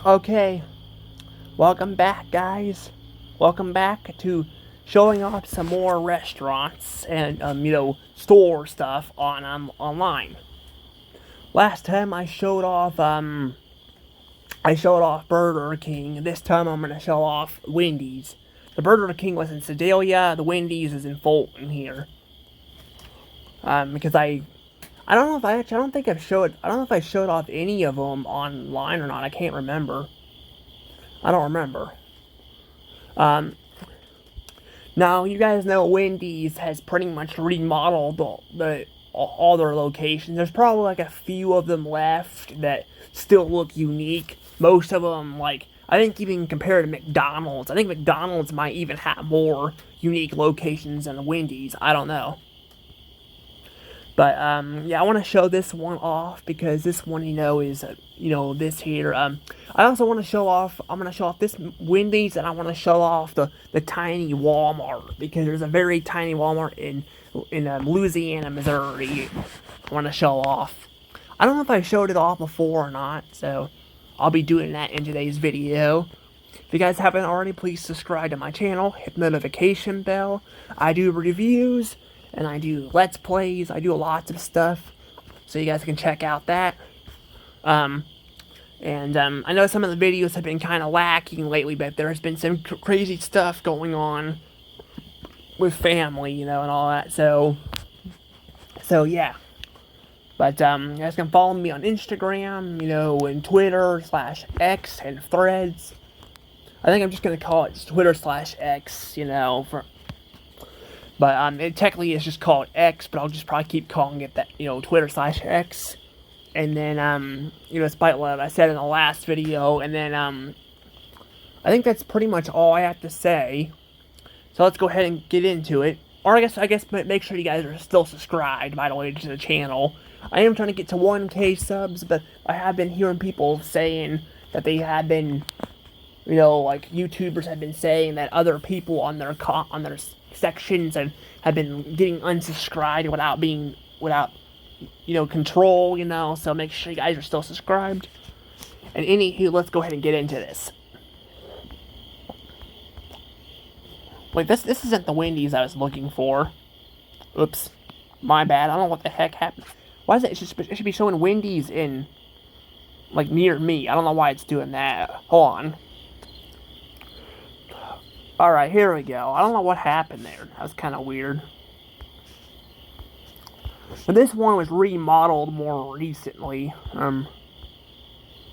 Okay, welcome back, guys. Welcome back to showing off some more restaurants and store stuff on online. Last time I showed off Burger King. This time I'm gonna show off Wendy's. The Burger King was in Sedalia. The Wendy's is in Fulton here. Because I don't know if I don't think I don't know if I showed off any of them online or not. I can't remember. I don't remember. Um, Now you guys know Wendy's has pretty much remodeled all their locations. There's probably like a few of them left that still look unique. Most of them, like, I think even compared to McDonald's, I think McDonald's might even have more unique locations than Wendy's. I don't know. But yeah, I want to show this one off because this one, is this here. I also want to show off. I'm gonna show off this Wendy's, and I want to show off the tiny Walmart because there's a very tiny Walmart in Louisiana, Missouri. I want to show off. I don't know if I showed it off before or not, so I'll be doing that in today's video. If you guys haven't already, please subscribe to my channel, hit the notification bell. I do reviews, and I do Let's Plays, I do lots of stuff, so you guys can check out that. I know some of the videos have been kind of lacking lately, but there's been some crazy stuff going on with family, and all that, so yeah. But, you guys can follow me on Instagram, and Twitter/X and Threads. I think I'm just gonna call it Twitter/X, but it technically is just called X, but I'll just probably keep calling it that, Twitter/X. And then, despite what I said in the last video, and then, I think that's pretty much all I have to say. So let's go ahead and get into it. Or I guess make sure you guys are still subscribed, by the way, to the channel. I am trying to get to 1K subs, but I have been hearing people saying that they have been, like YouTubers have been saying that other people on their sections and have been getting unsubscribed without control, so make sure you guys are still subscribed. And anywho, let's go ahead and get into this. Wait, this isn't the Wendy's I was looking for. Oops. My bad. I don't know what the heck happened. Why is it? It should be showing Wendy's in, like, near me. I don't know why it's doing that. Hold on. Alright, here we go. I don't know what happened there. That was kind of weird. But this one was remodeled more recently. You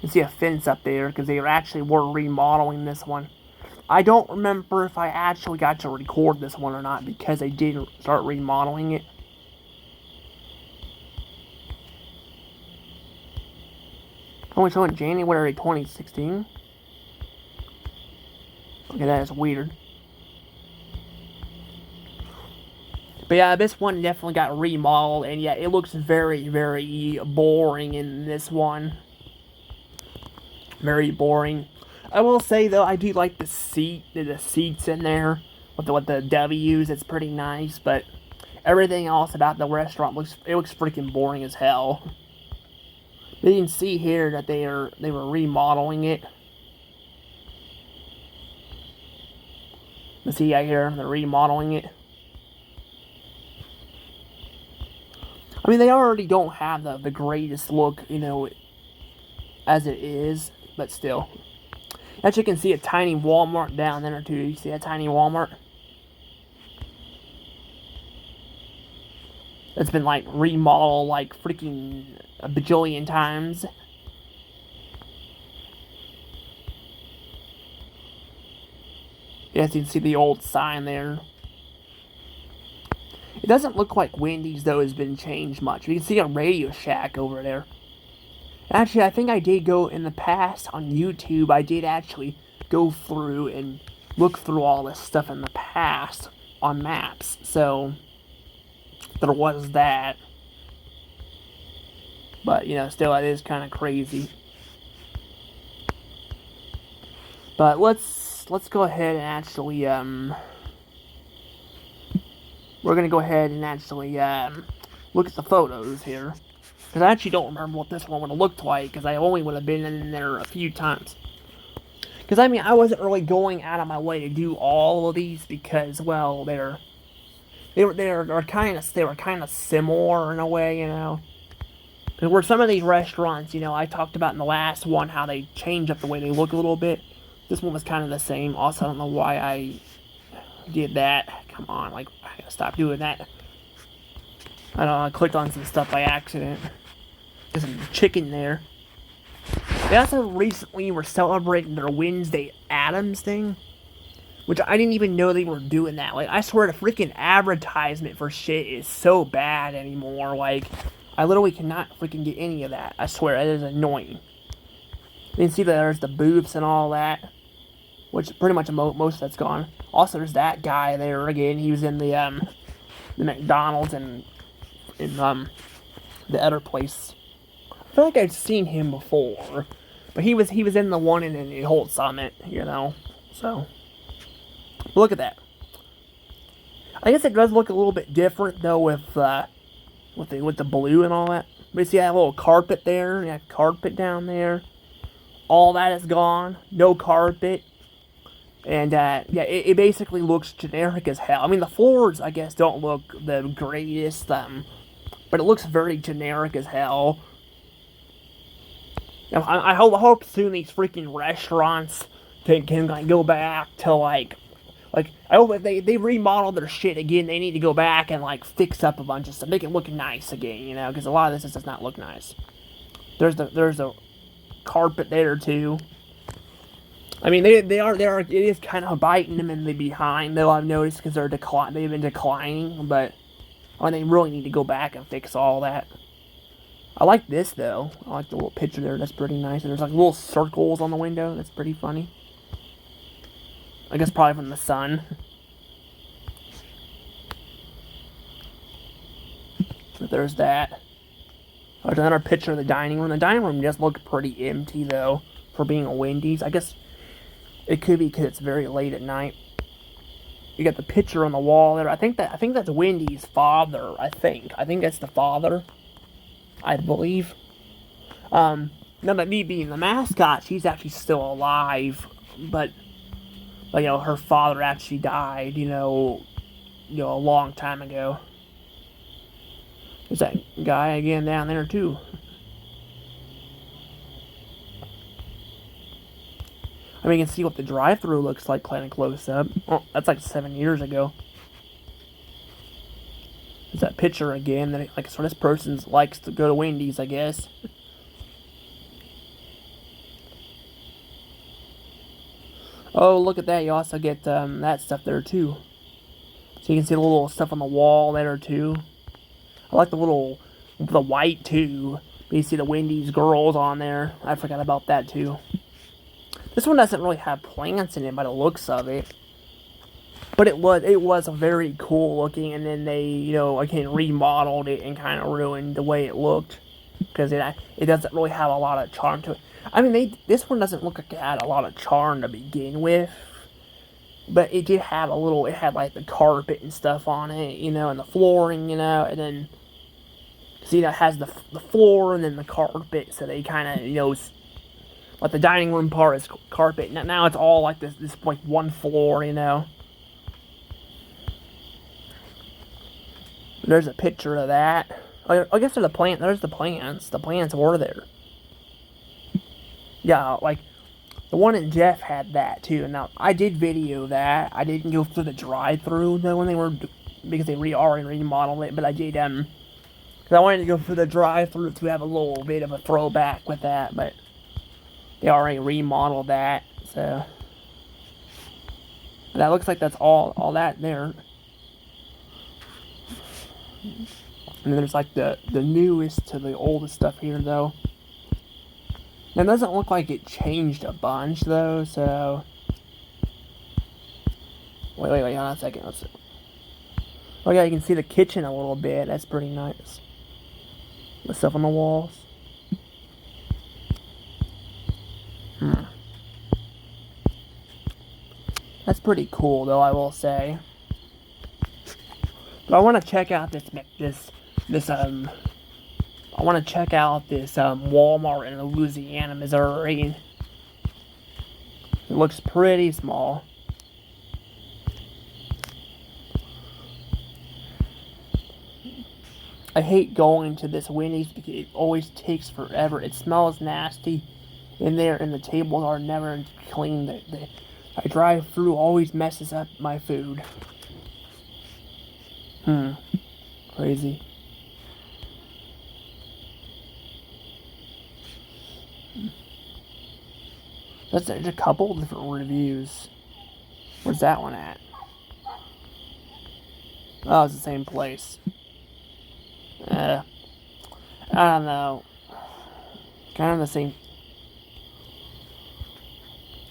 can see a fence up there because they were remodeling this one. I don't remember if I actually got to record this one or not because they did start remodeling it. Only showing January 2016. Okay, that is weird. But yeah, this one definitely got remodeled, and yeah, it looks very, very boring in this one. Very boring. I will say though, I do like the seats in there with the W's. It's pretty nice, but everything else about the restaurant looks freaking boring as hell. You can see here that they were remodeling it. You see out here, they're remodeling it. I mean, they already don't have the greatest look, as it is, but still. As you can see, a tiny Walmart down there, too. You see that tiny Walmart? It's been, like, remodeled, like, freaking a bajillion times. Yes, you can see the old sign there. It doesn't look like Wendy's, though, has been changed much. You can see a Radio Shack over there. Actually, I think I did go in the past on YouTube. I did actually go through and look through all this stuff in the past on maps. So, there was that. But, still, it is kind of crazy. But let's go ahead and actually, we're going to go ahead and actually, look at the photos here. Because I actually don't remember what this one would have looked like, because I only would have been in there a few times. Because, I mean, I wasn't really going out of my way to do all of these because, well, they were kind of similar in a way, you know. Because where some of these restaurants, you know, I talked about in the last one how they change up the way they look a little bit. This one was kind of the same. Also, I don't know why I did that. Come on, like, I gotta stop doing that. I don't know, I clicked on some stuff by accident. There's some chicken there. They also recently were celebrating their Wednesday Addams thing, which I didn't even know they were doing that. Like, I swear the freaking advertisement for shit is so bad anymore. Like, I literally cannot freaking get any of that. I swear, it is annoying. You can see that there's the booths and all that, which pretty much most of that's gone. Also, there's that guy there again. He was in the McDonald's and in the other place. I feel like I've seen him before, but he was in the one in the Holt Summit, you know. So look at that. I guess it does look a little bit different though with the blue and all that. But you see that little carpet there, and that carpet down there. All that is gone. No carpet. And, yeah, it basically looks generic as hell. I mean, the floors, I guess, don't look the greatest, but it looks very generic as hell. You know, I hope soon these freaking restaurants can like, go back to, like, I hope if they remodel their shit again, they need to go back and, like, fix up a bunch of stuff. Make it look nice again, you know, because a lot of this does not look nice. There's the carpet there, too. I mean, it is kind of biting them in the behind, though, I've noticed, because they've been declining, but I mean, they really need to go back and fix all that. I like this, though. I like the little picture there, that's pretty nice. And there's, like, little circles on the window, that's pretty funny. I guess probably from the sun. But there's that. There's another picture of the dining room. The dining room does look pretty empty, though, for being a Wendy's. I guess it could be because it's very late at night. You got the picture on the wall there. I think that's Wendy's father. I think that's the father. I believe. Now that me being the mascot, she's actually still alive, but you know, her father actually died. You know, a long time ago. There's that guy again down there too. I mean, you can see what the drive-thru looks like kind of close up. Oh, that's like 7 years ago. There's that picture again. That like, so this person likes to go to Wendy's, I guess. Oh, look at that. You also get that stuff there, too. So you can see the little stuff on the wall there, too. I like the white, too. You see the Wendy's girls on there. I forgot about that, too. This one doesn't really have plants in it by the looks of it. But it was very cool looking, and then they, you know, again, remodeled it and kind of ruined the way it looked. Because it doesn't really have a lot of charm to it. I mean, this one doesn't look like it had a lot of charm to begin with. But it did have it had like the carpet and stuff on it, you know, and the flooring, you know, and then, see, that has the floor and then the carpet, so they kind of, you know, like the dining room part is carpet. Now it's all like this like one floor, you know. There's a picture of that. I guess there's the plant. There's the plants. The plants were there. Yeah, like the one in Jeff had that too. Now I did video that. I didn't go through the drive-through though when they were, because they already remodeled it. But I did because I wanted to go through the drive-through to have a little bit of a throwback with that. But they already remodeled that, so that looks like that's all that there. And then there's like the newest to the oldest stuff here though. And it doesn't look like it changed a bunch though, so wait, hold on a second, let's see. Oh yeah, you can see the kitchen a little bit, that's pretty nice. The stuff on the walls. That's pretty cool though, I will say. But I want to check out this I want to check out this Walmart in Louisiana, Missouri. It looks pretty small. I hate going to this Wendy's because it always takes forever. It smells nasty in there, and the tables are never clean. I drive through always messes up my food. Crazy. There's a couple different reviews. Where's that one at? Oh, it's the same place. I don't know. Kind of the same.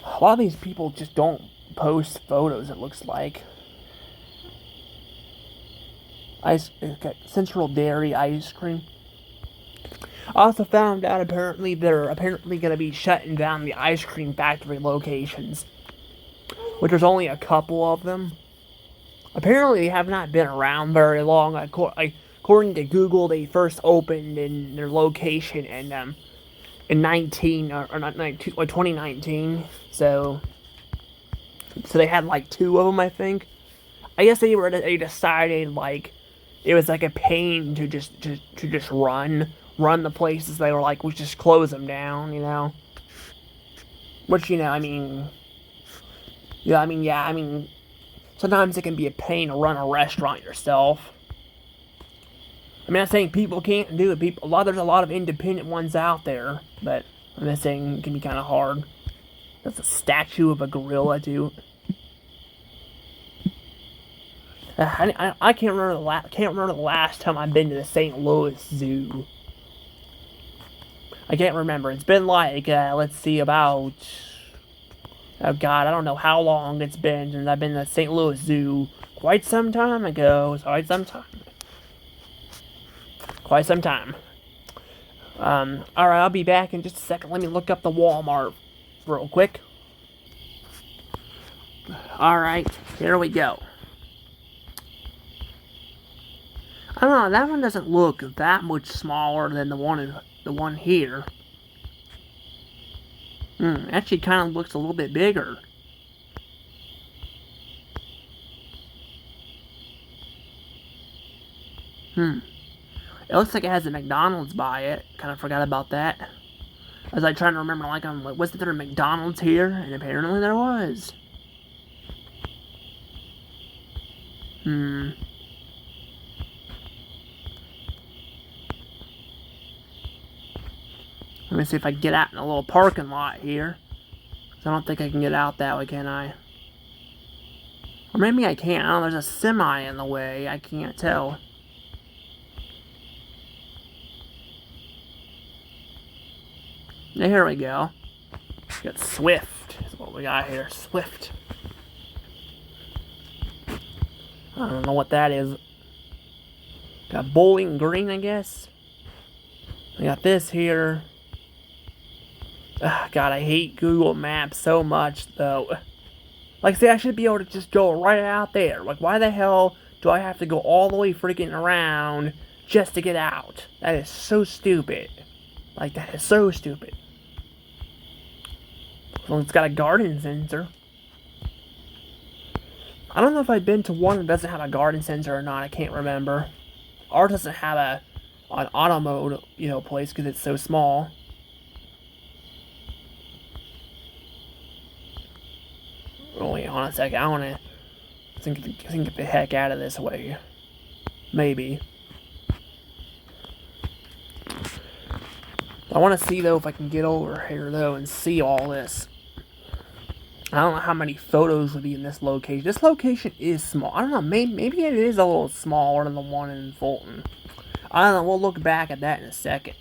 A lot of these people just don't post photos, it looks like. Central Dairy ice cream. I also found out apparently they're going to be shutting down the ice cream factory locations, which there's only a couple of them. Apparently they have not been around very long. According to Google, they first opened in their location in 2019. So they had like 2 of them, I think. I guess they decided like it was like a pain to just run the places. They were like, we just close them down, you know. Which, you know, I mean, sometimes it can be a pain to run a restaurant yourself. I'm not saying people can't do it. There's a lot of independent ones out there, but I'm just saying it can be kind of hard. That's a statue of a gorilla too. I can't remember the last time I've been to the St. Louis Zoo. I can't remember. It's been like let's see, about, oh god, I don't know how long it's been since I've been to the St. Louis Zoo. Quite some time ago. Quite some time. Alright, I'll be back in just a second. Let me look up the Walmart real quick. Alright, here we go. I don't know, that one doesn't look that much smaller than the one here. Actually kind of looks a little bit bigger. It looks like it has a McDonald's by it. Kind of forgot about that. I was like trying to remember, like, wasn't there a McDonald's here? And apparently there was. Let me see if I can get out in a little parking lot here. I don't think I can get out that way, can I? Or maybe I can't. I don't know, there's a semi in the way. I can't tell. Here we go. We got Swift. That's what we got here. Swift. I don't know what that is. Got Bowling Green, I guess. We got this here. God, I hate Google Maps so much, though. Like, see, I should be able to just go right out there. Like, why the hell do I have to go all the way freaking around just to get out? That is so stupid. Like, that is so stupid. Well, it's got a garden sensor. I don't know if I've been to one that doesn't have a garden sensor or not. I can't remember. Ours doesn't have an auto mode, place because it's so small. Wait on a second. I want to get the heck out of this way. Maybe. I want to see, though, if I can get over here, though, and see all this. I don't know how many photos would be in this location. This location is small. I don't know. Maybe it is a little smaller than the one in Fulton. I don't know. We'll look back at that in a second.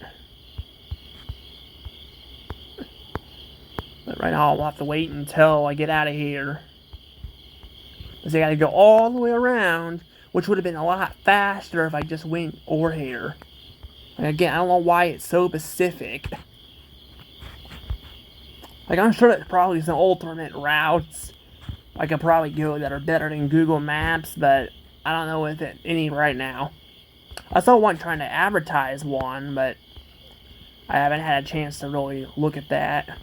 But right now, I'll have to wait until I get out of here. Because I got to go all the way around, which would have been a lot faster if I just went over here. And again, I don't know why it's so specific. Like, I'm sure there's probably some alternate routes I could probably go that are better than Google Maps, but I don't know if it any right now. I saw one trying to advertise one, but I haven't had a chance to really look at that.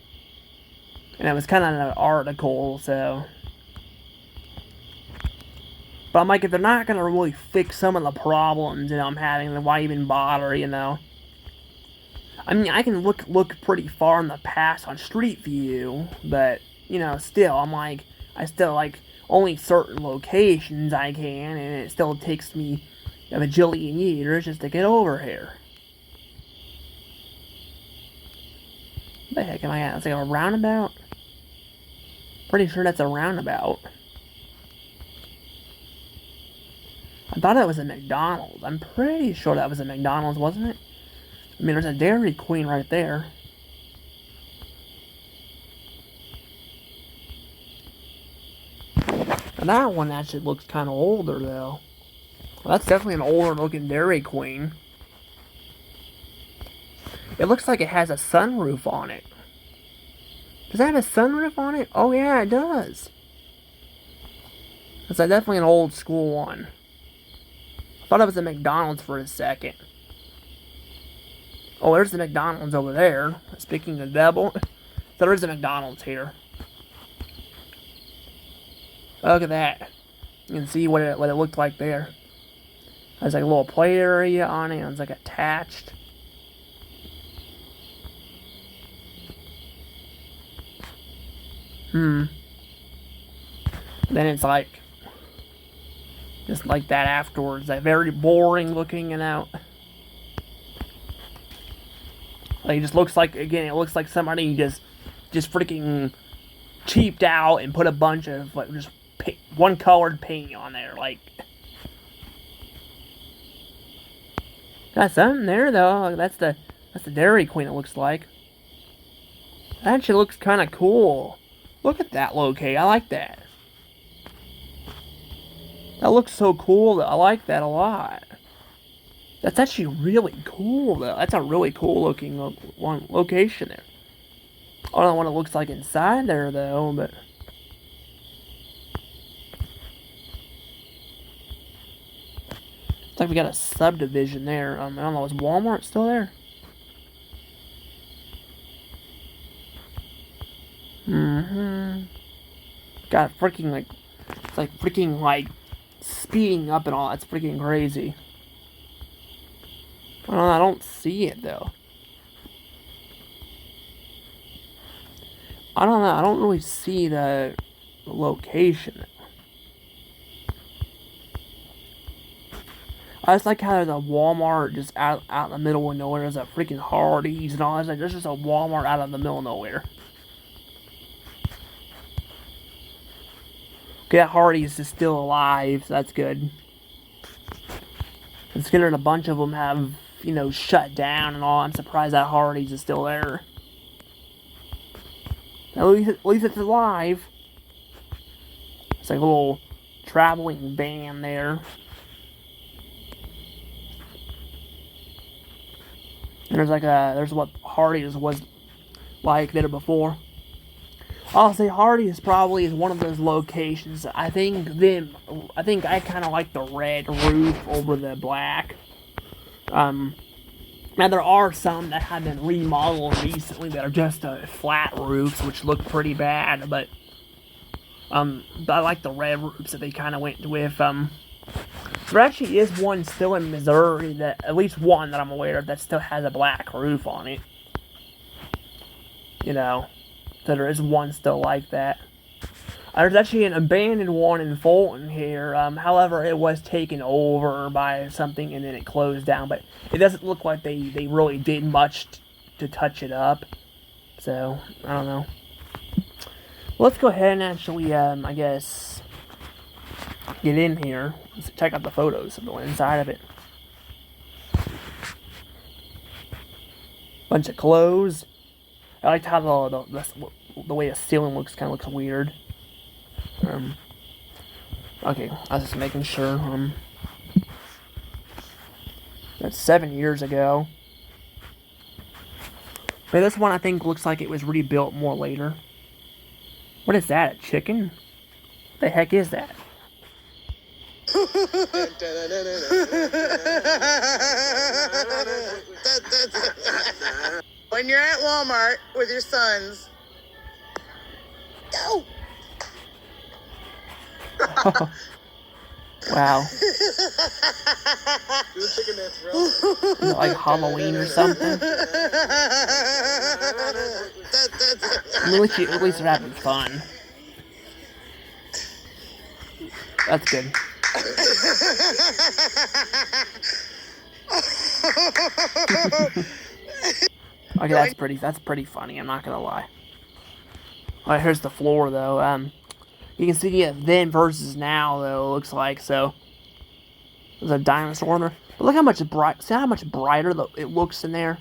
And it was kind of an article, so. But I'm like, if they're not gonna really fix some of the problems, I'm having, then why even bother, I mean, I can look pretty far in the past on Street View, but, still, I'm like, I still, like, only certain locations I can, and it still takes me a bajillion years just to get over here. What the heck am I at? It's like a roundabout? Pretty sure that's a roundabout. I thought it was a McDonald's. I'm pretty sure that was a McDonald's, wasn't it? I mean, there's a Dairy Queen right there. And that one actually looks kind of older, though. Well, that's definitely an older looking Dairy Queen. It looks like it has a sunroof on it. Does that have a sunroof on it? Oh, yeah, it does. That's definitely an old school one. I thought it was a McDonald's for a second. Oh, there's the McDonald's over there. Speaking of the devil. So there is a McDonald's here. Look at that. You can see what it looked like there. There's like a little play area on it. It's like attached. Then it's like just like that afterwards. Like very boring looking Like it just looks like, again, it looks like somebody just freaking cheaped out and put a bunch of like just one colored paint on there. Like, got something there though. That's the Dairy Queen. It looks like. That actually looks kind of cool. Look at that locate. I like that. That looks so cool. I like that a lot. That's actually really cool, though. That's a really cool looking location there. I don't know what it looks like inside there, though, but. It's like we got a subdivision there. I don't know, is Walmart still there? Got freaking, like. It's like freaking, like, speeding up and all. That's freaking crazy. I don't see it, though. I don't know. I don't really see the location. I just like how there's a Walmart just out in the middle of nowhere. There's a freaking Hardee's and all that. Like, there's just a Walmart out of the middle of nowhere. Okay, that Hardee's is still alive, so that's good. Considering a bunch of them have, shut down and all, I'm surprised that Hardee's is still there. At least it's alive. It's like a little traveling van there. And there's what Hardee's was like there before. I'll say Hardee's probably is one of those locations. I think I kind of like the red roof over the black. Now there are some that have been remodeled recently that are just flat roofs, which look pretty bad. But I like the red roofs that they kind of went with. There actually is one still in Missouri, at least one that I'm aware of, that still has a black roof on it. So there is one still like that. There's actually an abandoned one in Fulton here. However, it was taken over by something and then it closed down. But it doesn't look like they really did much to touch it up. So, I don't know. Let's go ahead and actually, I guess, get in here. Let's check out the photos of the inside of it. Bunch of clothes. I liked how the way the ceiling looks, kind of looks weird. Okay, I was just making sure. That's 7 years ago. But this one I think looks like it was rebuilt more later. What is that? A chicken? What the heck is that? When you're at Walmart with your sons Go! Wow. Do the chicken dance, bro. Is it like Halloween or something? I mean, at least they're having fun. That's good. Okay, that's pretty funny, I'm not gonna lie. Alright, here's the floor though. You can see it then versus now though, it looks like, so there's a dinosaur in there. But look how much see how much brighter it looks in there?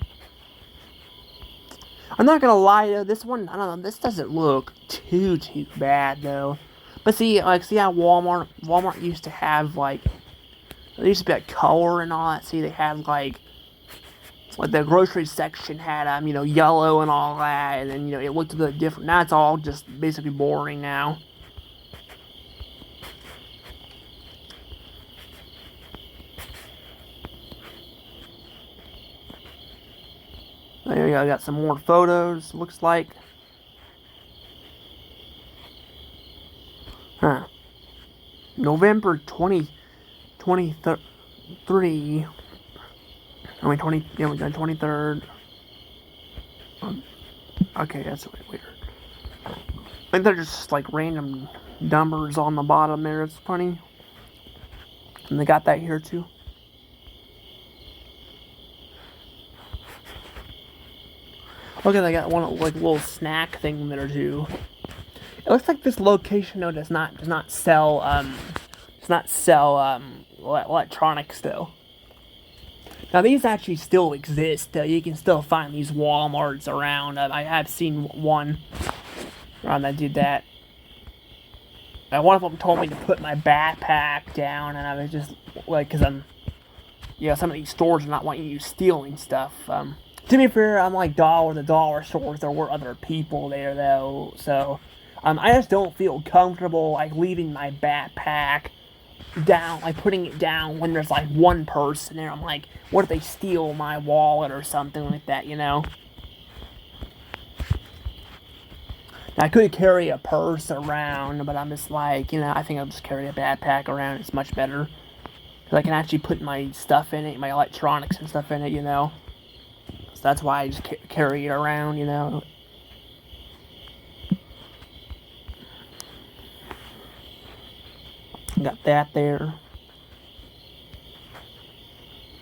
I'm not gonna lie though, this one, I don't know, this doesn't look too bad though. But see, like, see how Walmart used to have, like, there used to be like color and all that. See, they had like the grocery section had you know, yellow and all that, and then, you know, it looked a bit different. Now it's all just basically boring now. There you go, I got some more photos, looks like. Huh. November 2023. I mean, 23rd. Okay, that's weird. I think they're just like random numbers on the bottom there. It's funny. And they got that here too. Okay, they got one like little snack thing there too. It looks like this location though does not sell electronics though. Now these actually still exist. You can still find these Walmarts around. I have seen one around that did that. One of them told me to put my backpack down, and I was just like, because you know, some of these stores are not wanting you stealing stuff. To be fair, I'm like the dollar stores. There were other people there though, so I just don't feel comfortable like leaving my backpack down, like putting it down when there's like one person there. I'm like, what if they steal my wallet or something like that, you know? Now, I could carry a purse around, but I'm just like, you know, I think I'll just carry a backpack around. It's much better. Because I can actually put my stuff in it, my electronics and stuff in it, you know? So that's why I just carry it around, you know? Got that there.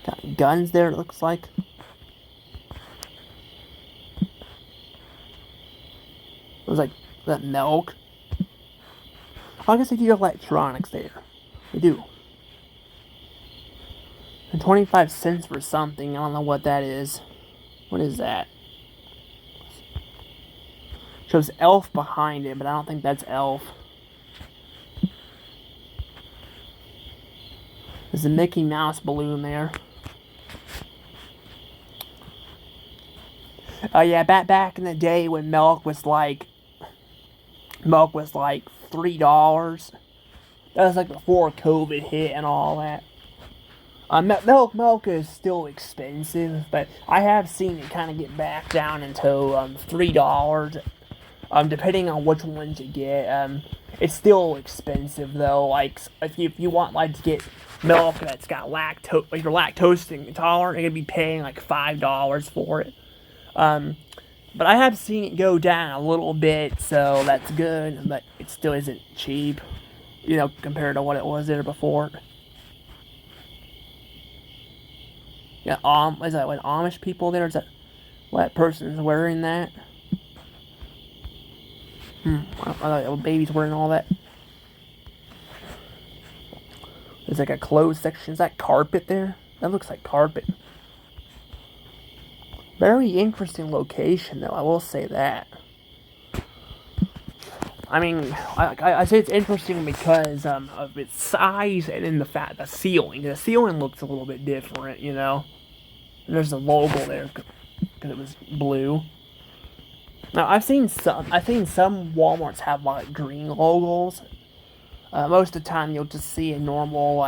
Got guns there, it looks like. It was like that milk. I guess they do have electronics there. They do. And 25 cents for something. I don't know what that is. What is that? Shows Elf behind it, but I don't think that's Elf. There's a Mickey Mouse balloon there. Oh yeah, back in the day when milk was like $3. That was like before COVID hit and all that. Milk is still expensive, but I have seen it kind of get back down into $3. Depending on which ones you get. It's still expensive though. Like if you want like to get milk that's got lactose, like you're lactose intolerant, you're gonna be paying like $5 for it. But I have seen it go down a little bit, so that's good, but it still isn't cheap, you know, compared to what it was there before. Yeah, is that what Amish people there? Is that what person's wearing that? I thought baby's wearing all that. There's like a closed section. Is that carpet there? That looks like carpet. Very interesting location, though. I will say that. I mean, I say it's interesting because of its size and in the ceiling. The ceiling looks a little bit different, you know. And there's a logo there because it was blue. Now I've seen some Walmarts have like green logos. Most of the time you'll just see a normal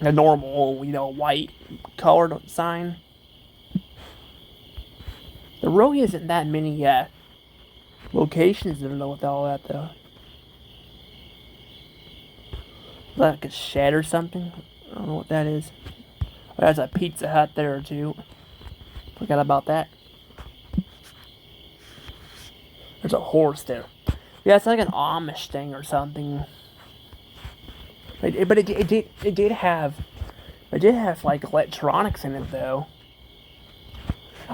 you know, white colored sign. There really isn't that many locations in with all that though. Is that like a shed or something? I don't know what that is. Oh, there's a Pizza Hut there too. Forgot about that. There's a horse there. Yeah, it's like an Amish thing or something. But it did have like electronics in it though.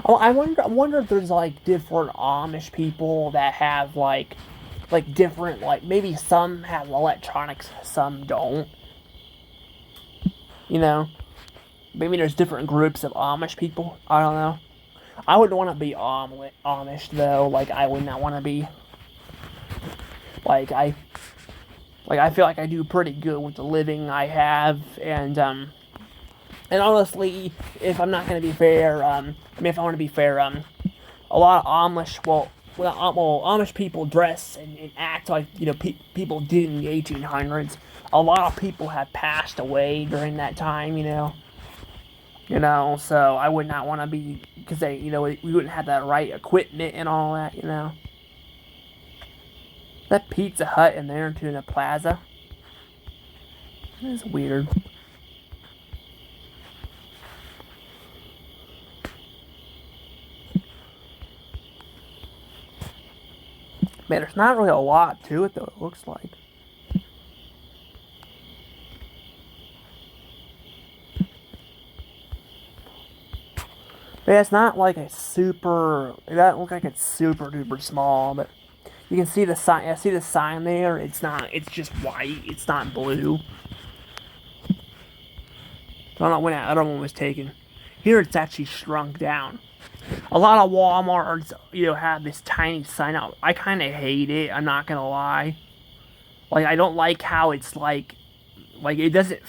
Oh, I wonder if there's like different Amish people that have like different, like maybe some have electronics, some don't. You know, maybe there's different groups of Amish people. I don't know. I wouldn't want to be Amish though. Like I would not want to be. Like I feel like I do pretty good with the living I have, and honestly, if I'm not gonna be fair, if I want to be fair, a lot of Amish people dress and act like people did in the 1800s. A lot of people have passed away during that time, so I would not want to be, because we wouldn't have the right equipment and all that. That Pizza Hut in there too, in the plaza. That's weird. Man, there's not really a lot to it though, it looks like. Yeah, it's not like a super. It doesn't look like it's super duper small, but you can see the sign. I see the sign there. It's not. It's just white. It's not blue. I don't know when that other one was taken. Here, it's actually shrunk down. A lot of Walmarts, have this tiny sign out. I kind of hate it. I'm not gonna lie. Like, I don't like how it's like it doesn't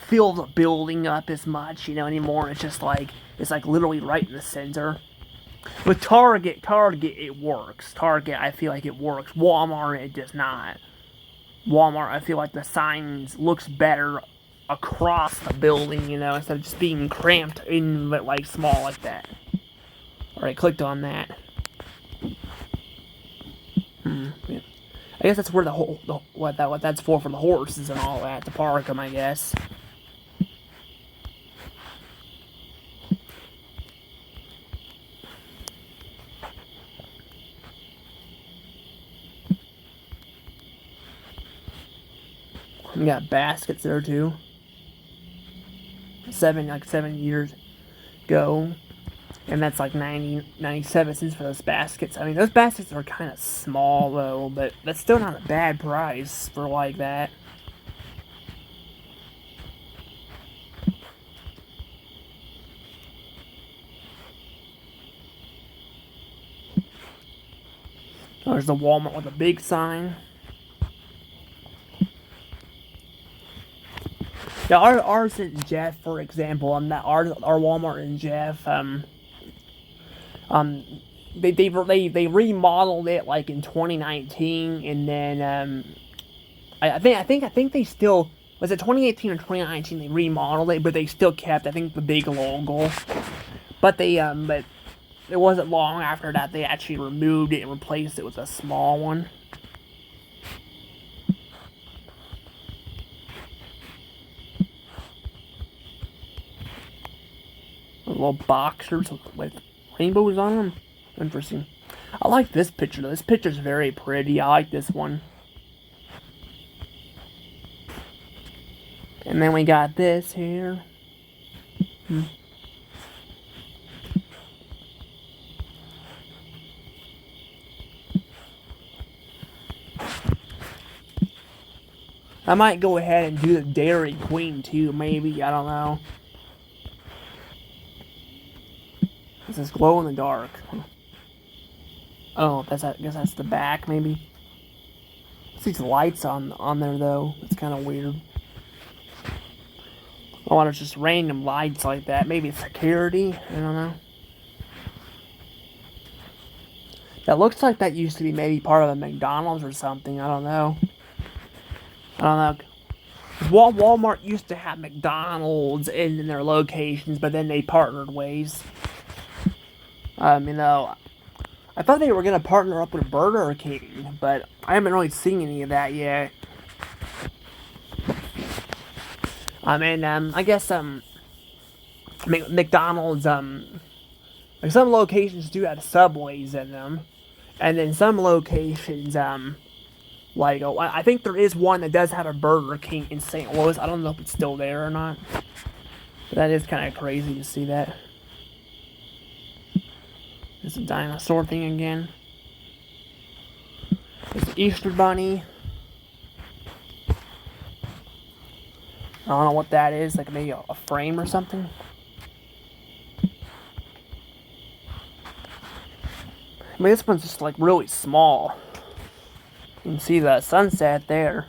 fill the building up as much, anymore. It's just like literally right in the center. With Target, it works. Target, I feel like it works. Walmart, it does not. Walmart, I feel like the signs looks better across the building, instead of just being cramped in, but small like that. Alright, clicked on that. Yeah. I guess that's where what that's for the horses and all that, to park them, I guess. We got baskets there too. 7 years ago. And that's like 97 cents for those baskets. I mean, those baskets are kind of small though, but that's still not a bad price for like that. Oh, there's the Walmart with a big sign. Yeah, ours in Jeff, for example, our Walmart in Jeff, they remodeled it like in 2019, and then I think they still, was it 2018 or 2019 they remodeled it, but they still kept, I think, the big logo. But but it wasn't long after that they actually removed it and replaced it with a small one. Little boxers with rainbows on them. Interesting. I like this picture though. This picture's very pretty. I like this one. And then we got this here. I might go ahead and do the Dairy Queen too, maybe. I don't know. This is glow in the dark. Oh, I guess that's the back, maybe. I see some lights on there though. It's kind of weird. I want just random lights like that. Maybe security. I don't know. That looks like that used to be maybe part of a McDonald's or something. I don't know. Walmart used to have McDonald's in their locations, but then they partnered ways. I I thought they were gonna partner up with Burger King, but I haven't really seen any of that yet. I guess McDonald's like some locations do have Subways in them, and then some locations like I think there is one that does have a Burger King in St. Louis. I don't know if it's still there or not. But that is kind of crazy to see that. There's a dinosaur thing again. There's the Easter Bunny. I don't know what that is, like maybe a frame or something. I mean, this one's just like really small. You can see the sunset there.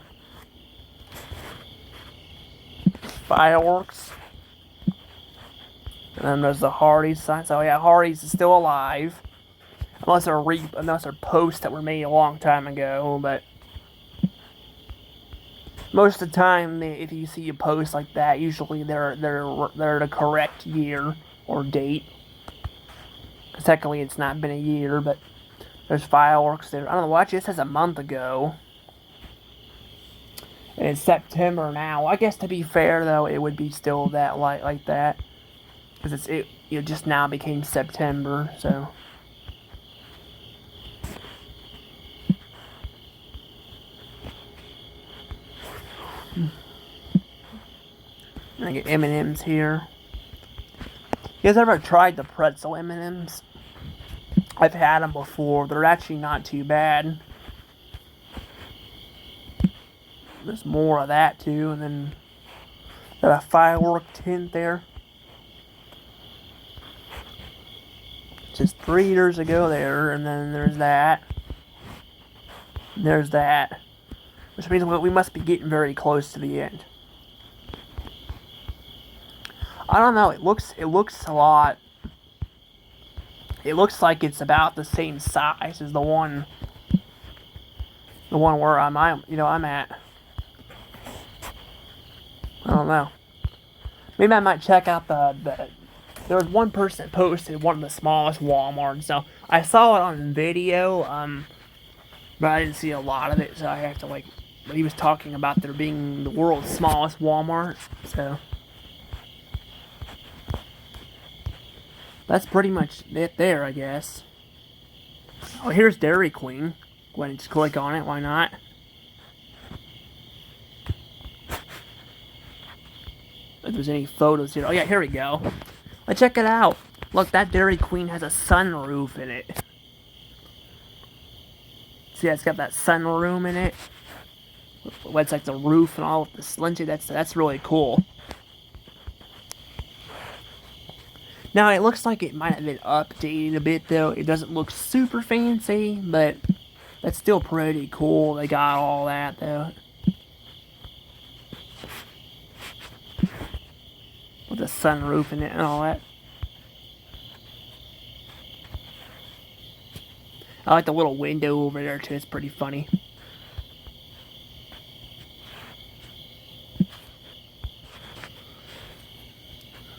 Fireworks. And then there's the Hardee's sign. So yeah, Hardee's is still alive. Unless they're posts that were made a long time ago, but most of the time, if you see a post like that, usually they're the correct year or date. Because technically, it's not been a year, but there's fireworks there. I don't know. Watch, it says a month ago, and it's September now. I guess to be fair, though, it would be still that light like that, because it just now became September, so. I get M&M's here. You guys ever tried the pretzel M&M's? I've had them before. They're actually not too bad. There's more of that too, and then got a firework tint there. Just 3 years ago there, and then there's that. There's that. Which means we must be getting very close to the end. I don't know, it looks a lot. It looks like it's about the same size as the one where I'm at. I don't know. Maybe I might check out there was one person that posted one of the smallest Walmarts. So I saw it on video, but I didn't see a lot of it, so I have to but he was talking about there being the world's smallest Walmart, so that's pretty much it there, I guess. Oh, here's Dairy Queen. Go ahead and just click on it, why not? If there's any photos here. Oh yeah, here we go. Let's check it out. Look, that Dairy Queen has a sunroof in it. See, it's got that sunroom in it. It's like the roof and all of the slinty. That's really cool. Now, it looks like it might have been updated a bit, though. It doesn't look super fancy, but that's still pretty cool. They got all that, though. With the sunroof in it and all that. I like the little window over there, too. It's pretty funny.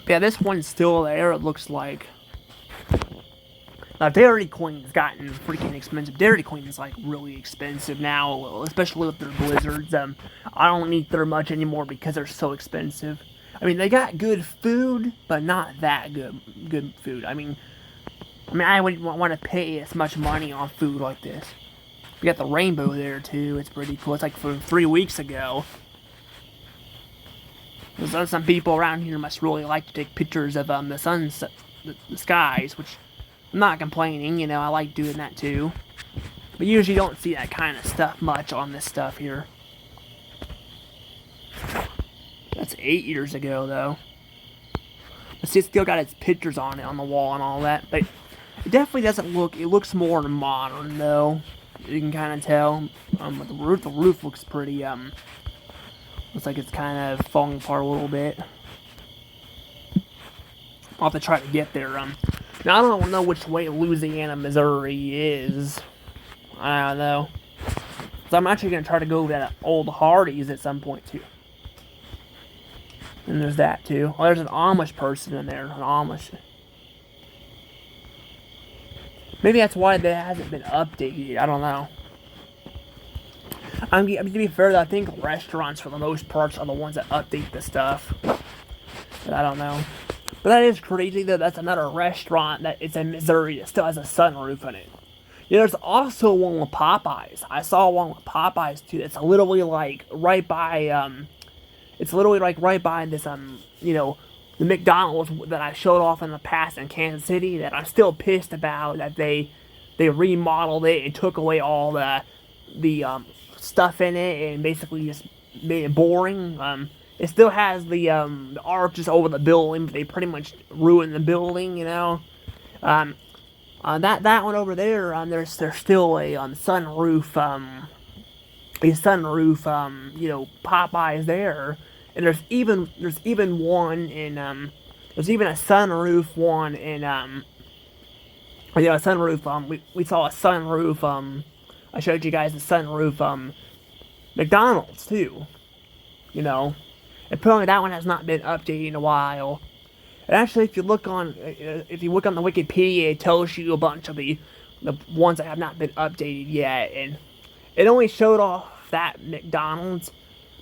Yeah, this one's still there, it looks like. Now, Dairy Queen's gotten freaking expensive. Dairy Queen is, really expensive now, especially with their blizzards. I don't eat there much anymore because they're so expensive. I mean, they got good food, but not that good food. I mean, I wouldn't want to pay as much money on food like this. We got the rainbow there, too. It's pretty cool. It's like from 3 weeks ago. Some people around here must really like to take pictures of the sunset, the skies, which I'm not complaining, I like doing that too. But usually you don't see that kind of stuff much on this stuff here. That's 8 years ago, though. But see, it's still got its pictures on it, on the wall and all that. But it definitely doesn't look, it looks more modern, though. You can kind of tell. The roof looks pretty, looks like it's kind of falling apart a little bit. I'll have to try to get there. Now, I don't know which way Louisiana, Missouri is. I don't know. So I'm actually going to try to go to that old Hardee's at some point, too. And there's that, too. Oh, there's an Amish person in there. An Amish. Maybe that's why that hasn't been updated. I don't know. I mean, to be fair, I think restaurants, for the most part, are the ones that update the stuff. But I don't know. But that is crazy, though. That's another restaurant that it's in Missouri that still has a sunroof in it. You know, there's also one with Popeyes. I saw one with Popeyes, too. That's literally, like, right by, it's literally, like, right by this, you know, the McDonald's that I showed off in the past in Kansas City that I'm still pissed about, that they remodeled it and took away all the stuff in it and basically just made it boring. It still has the arches over the building, but they pretty much ruined the building, you know. That one over there, there's still a sunroof, you know, Popeyes there, and there's even one in there's even a sunroof one in yeah, a sunroof. We saw a sunroof. I showed you guys the sunroof McDonald's too. You know, apparently that one has not been updated in a while. And actually, if you look on the Wikipedia, it tells you a bunch of the ones that have not been updated yet, and it only showed off that McDonald's,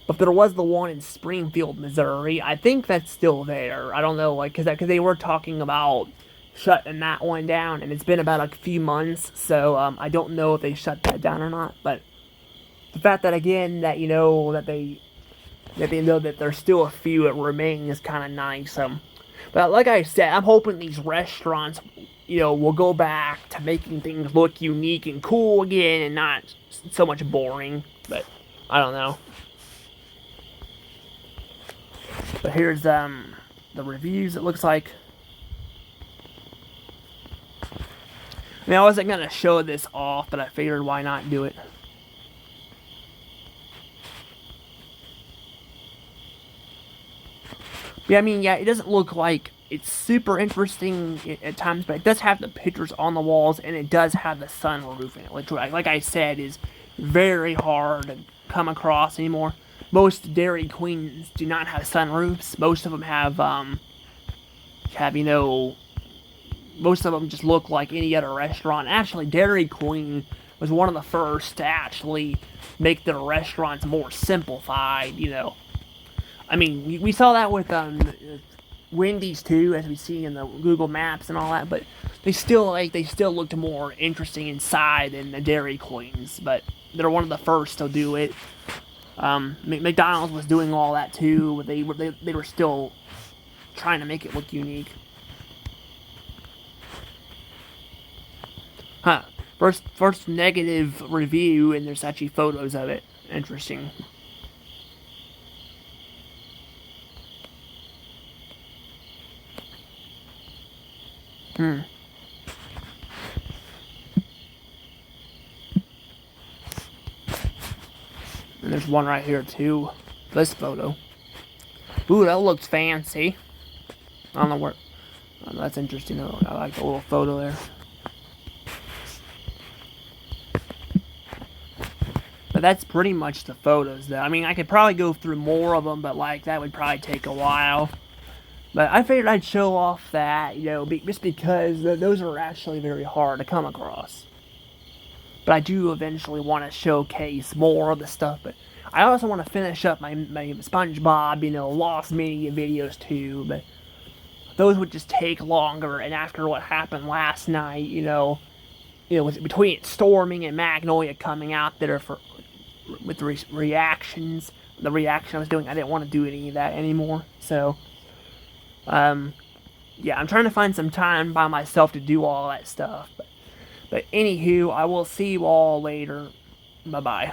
but there was the one in Springfield, Missouri. I think that's still there. I don't know, like, because they were talking about shutting that one down, and it's been about a few months, so I don't know if they shut that down or not. But the fact that, again, that, you know, that they know that there's still a few that remain is kind of nice. But like I said, I'm hoping these restaurants, you know, will go back to making things look unique and cool again and not so much boring. But I don't know. But here's the reviews, it looks like. I mean, I wasn't going to show this off, but I figured why not do it. Yeah, I mean, yeah, it doesn't look like it's super interesting at times, but it does have the pictures on the walls, and it does have the sunroof in it, which, like I said, is very hard to come across anymore. Most Dairy Queens do not have sunroofs. Most of them have, you know, most of them just look like any other restaurant. Actually, Dairy Queen was one of the first to actually make their restaurants more simplified, you know. I mean, we saw that with Wendy's too, as we see in the Google Maps and all that. But they still looked more interesting inside than the Dairy Queens. But they're one of the first to do it. McDonald's was doing all that too. But they were still trying to make it look unique. Huh? First negative review, and there's actually photos of it. Interesting. And there's one right here too. This photo. Ooh, that looks fancy. I don't know where. Oh, that's interesting. I like the little photo there. But that's pretty much the photos, though. I mean, I could probably go through more of them, but like that would probably take a while. But I figured I'd show off that, you know, just because those are actually very hard to come across. But I do eventually want to showcase more of the stuff. But I also want to finish up my SpongeBob, you know, Lost Media videos too. But those would just take longer. And after what happened last night, you know, between storming and Magnolia coming out there with the reactions, the reaction I was doing, I didn't want to do any of that anymore. So. Yeah, I'm trying to find some time by myself to do all that stuff. But anywho, I will see you all later. Bye-bye.